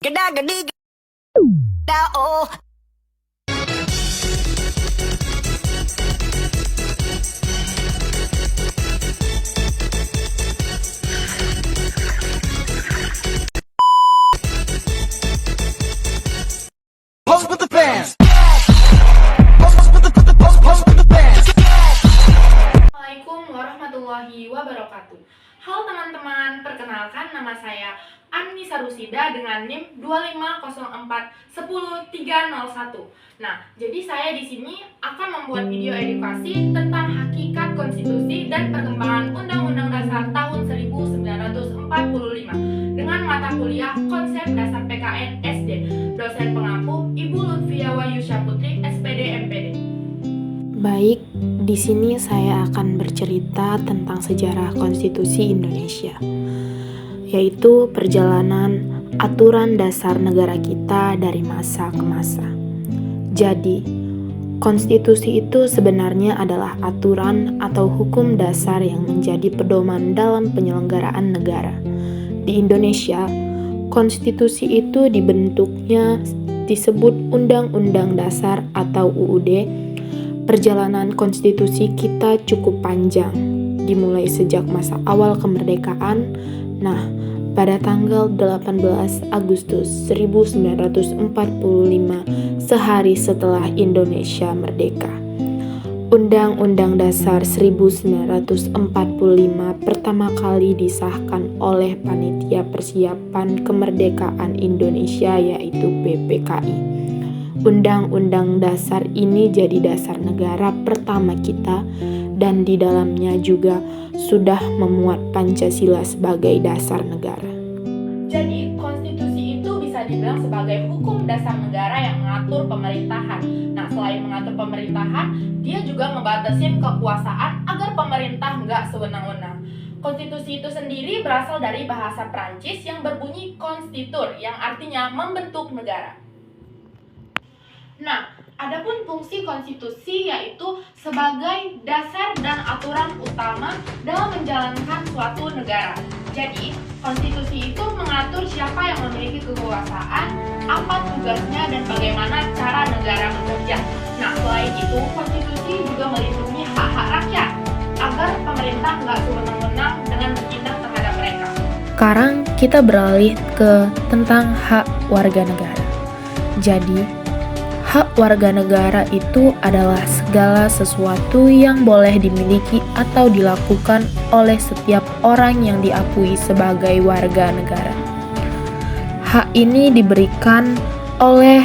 Gada-gadi, oh. Pose with the fans. Pose with the fans. Assalamualaikum warahmatullahi wabarakatuh. Halo teman-teman, perkenalkan nama saya Anni Sarusida dengan NIM 250410301. Nah, jadi saya di sini akan membuat video edukasi tentang hakikat konstitusi dan perkembangan Undang-Undang Dasar tahun 1945 dengan mata kuliah Konsep Dasar PKN SD. Dosen pengampu Ibu Lutfia Wayusya Putri, SPD MPD. Baik, di sini saya akan bercerita tentang sejarah konstitusi Indonesia, yaitu perjalanan aturan dasar negara kita dari masa ke masa. Jadi, konstitusi itu sebenarnya adalah aturan atau hukum dasar yang menjadi pedoman dalam penyelenggaraan negara. Di Indonesia, konstitusi itu dibentuknya disebut Undang-Undang Dasar atau UUD. Perjalanan konstitusi kita cukup panjang, dimulai sejak masa awal kemerdekaan. Nah, pada tanggal 18 Agustus 1945, sehari setelah Indonesia merdeka, Undang-Undang Dasar 1945 pertama kali disahkan oleh Panitia Persiapan Kemerdekaan Indonesia, yaitu PPKI. Undang-Undang Dasar ini jadi dasar negara pertama kita, dan di dalamnya juga sudah memuat Pancasila sebagai dasar negara. Jadi, konstitusi itu bisa dibilang sebagai hukum dasar negara yang mengatur pemerintahan. Nah, selain mengatur pemerintahan, dia juga ngebatasin kekuasaan agar pemerintah nggak sewenang-wenang. Konstitusi itu sendiri berasal dari bahasa Prancis yang berbunyi konstitur, yang artinya membentuk negara. Nah, adapun fungsi konstitusi yaitu sebagai dasar dan aturan utama dalam menjalankan suatu negara. Jadi, konstitusi itu mengatur siapa yang memiliki kekuasaan, apa tugasnya, dan bagaimana cara negara bekerja. Nah, selain itu, konstitusi juga melindungi hak-hak rakyat agar pemerintah nggak sewenang-wenang dengan bertindak terhadap mereka. Sekarang kita beralih ke tentang hak warga negara. Jadi, hak warga negara itu adalah segala sesuatu yang boleh dimiliki atau dilakukan oleh setiap orang yang diakui sebagai warga negara. Hak ini diberikan oleh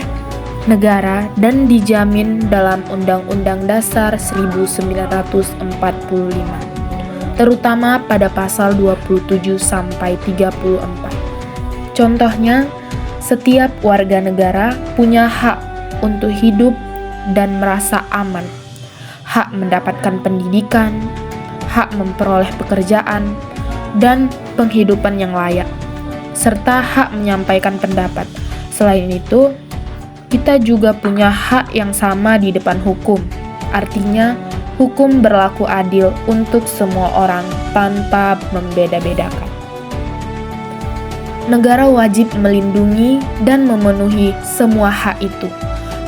negara dan dijamin dalam Undang-Undang Dasar 1945, terutama pada pasal 27 sampai 34. Contohnya, setiap warga negara punya hak untuk hidup dan merasa aman, hak mendapatkan pendidikan, hak memperoleh pekerjaan, dan penghidupan yang layak, serta hak menyampaikan pendapat. Selain itu, kita juga punya hak yang sama di depan hukum, artinya hukum berlaku adil untuk semua orang tanpa membeda-bedakan. Negara wajib melindungi dan memenuhi semua hak itu,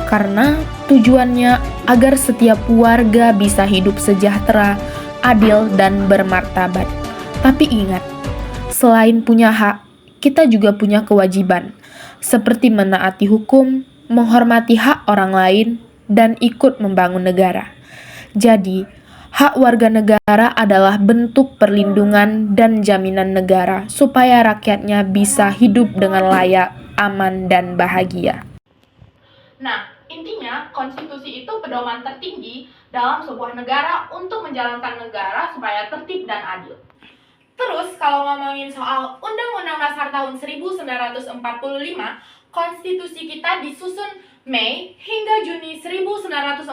karena tujuannya agar setiap warga bisa hidup sejahtera, adil, dan bermartabat. Tapi ingat, selain punya hak, kita juga punya kewajiban, seperti menaati hukum, menghormati hak orang lain, dan ikut membangun negara. Jadi, hak warga negara adalah bentuk perlindungan dan jaminan negara supaya rakyatnya bisa hidup dengan layak, aman, dan bahagia. Nah, intinya konstitusi itu pedoman tertinggi dalam sebuah negara untuk menjalankan negara supaya tertib dan adil. Terus kalau ngomongin soal Undang-Undang Dasar tahun 1945, konstitusi kita disusun Mei hingga Juni 1945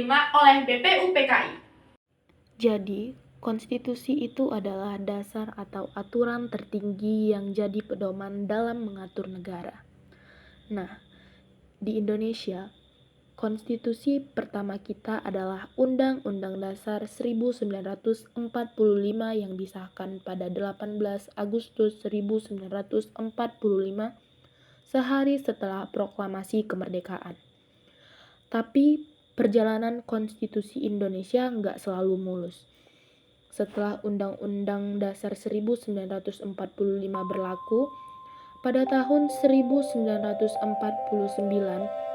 oleh BPUPKI. Jadi, konstitusi itu adalah dasar atau aturan tertinggi yang jadi pedoman dalam mengatur negara. Nah, di Indonesia, konstitusi pertama kita adalah Undang-Undang Dasar 1945 yang disahkan pada 18 Agustus 1945 sehari setelah proklamasi kemerdekaan. Tapi perjalanan konstitusi Indonesia nggak selalu mulus. Setelah Undang-Undang Dasar 1945 berlaku, pada tahun 1949,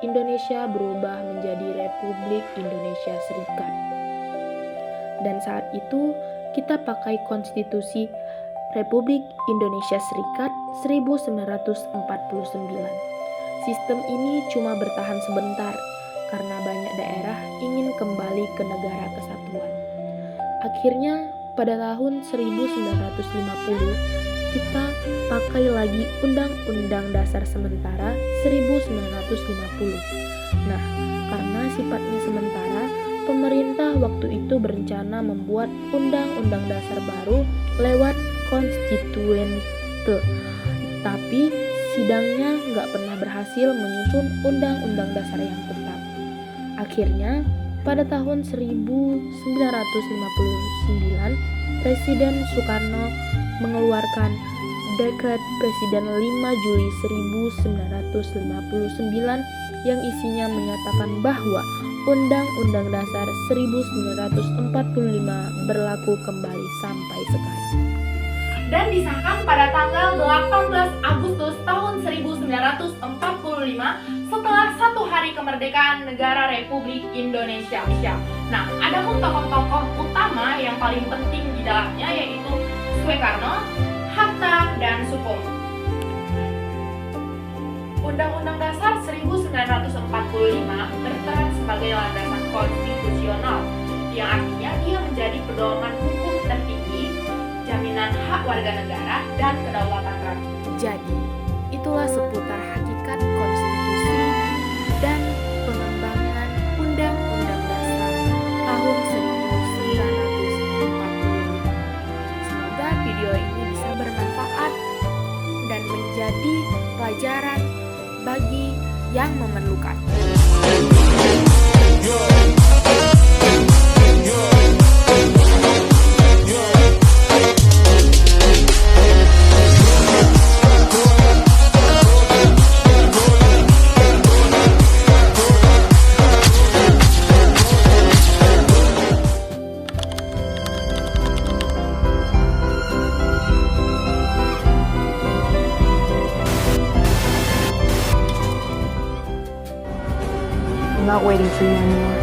Indonesia berubah menjadi Republik Indonesia Serikat. Dan saat itu, kita pakai konstitusi Republik Indonesia Serikat 1949. Sistem ini cuma bertahan sebentar, karena banyak daerah ingin kembali ke negara kesatuan. Akhirnya, pada tahun 1950, kita pakai lagi Undang-Undang Dasar Sementara 1950. Nah, karena sifatnya sementara, pemerintah waktu itu berencana membuat Undang-Undang Dasar baru lewat konstituente. Tapi sidangnya nggak pernah berhasil menyusun Undang-Undang Dasar yang tetap. Akhirnya, pada tahun 1959, Presiden Soekarno mengeluarkan Dekret Presiden 5 Juli 1959 yang isinya menyatakan bahwa Undang-Undang Dasar 1945 berlaku kembali sampai sekarang. Dan disahkan pada tanggal 18 Agustus tahun 1945 setelah 1 hari kemerdekaan negara Republik Indonesia. Nah, ada pun tokoh-tokoh utama yang paling penting di dalamnya yaitu Soekarno, Hatta, dan Supomo. Undang-Undang Dasar 1945 berperan sebagai landasan konstitusional yang artinya dia menjadi pedoman hukum tertinggi, jaminan hak warga negara, dan kedaulatan rakyat. Jadi, itulah seputar hakikat konstitusi dan pengembangan Undang-Undang Dasar tahun 1945. Semoga video ini bisa bermanfaat dan menjadi pelajaran bagi yang memerlukan. I'm not waiting for you anymore.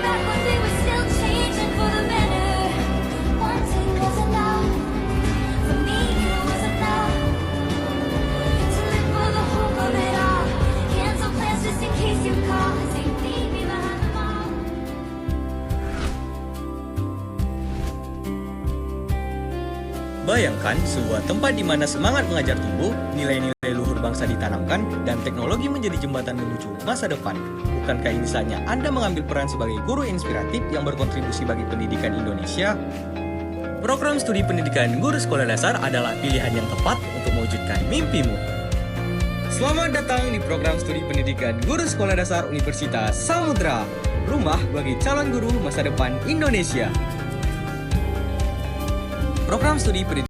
Back when we were still changing for the better, one thing was enough. For me, it was enough to live for the hope of it all. Cancel plans just in case you call. Say, leave me behind them all. Bayangkan sebuah tempat di mana semangat mengajar tumbuh, nilai-nilai luhur bangsa ditanamkan, dan teknologi menjadi jembatan menuju masa depan. Bukankah ini saatnya Anda mengambil peran sebagai guru inspiratif yang berkontribusi bagi pendidikan Indonesia? Program studi pendidikan guru sekolah dasar adalah pilihan yang tepat untuk mewujudkan mimpimu. Selamat datang di program studi pendidikan guru sekolah dasar Universitas Samudra, rumah bagi calon guru masa depan Indonesia. Program studi pendidikan